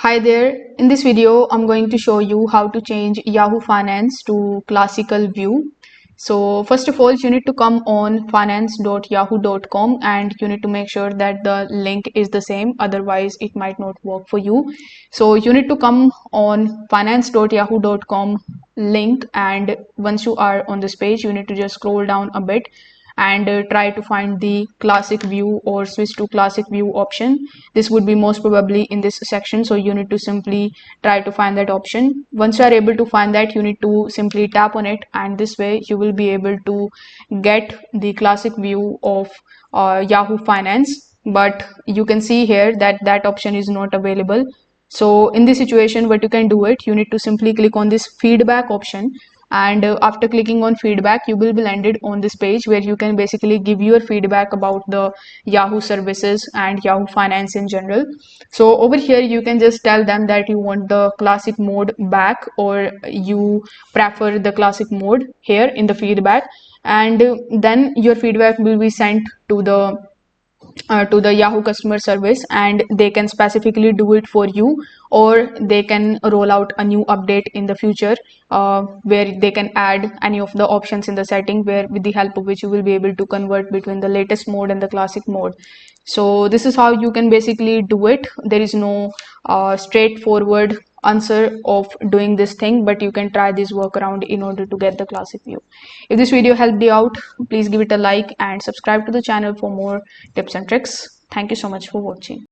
Hi there. In this video, I'm going to show you how to change Yahoo Finance to classical view. So first of all, you need to come on finance.yahoo.com and you need to make sure that the link is the same. Otherwise, it might not work for you. So you need to come on finance.yahoo.com link, and once you are on this page, you need to just scroll down a bit and try to find the classic view or switch to classic view option. This would be most probably in this section, so you need to simply try to find that option. Once you are able to find that, you need to simply tap on it, and this way you will be able to get the classic view of Yahoo Finance. But you can see here that that option is not available. So in this situation, what you can do it, you need to simply click on this feedback option, and after clicking on feedback, you will be landed on this page where you can basically give your feedback about the Yahoo services and Yahoo Finance in general. So over here, you can just tell them that you want the classic mode back, or you prefer the classic mode here in the feedback, and then your feedback will be sent to the Yahoo customer service, and they can specifically do it for you, or they can roll out a new update in the future where they can add any of the options in the setting, where with the help of which you will be able to convert between the latest mode and the classic mode. So this is how you can basically do it. There is no straightforward answer of doing this thing, but you can try this workaround in order to get the classic view. If this video helped you out, please give it a like and subscribe to the channel for more tips and tricks. Thank you so much for watching.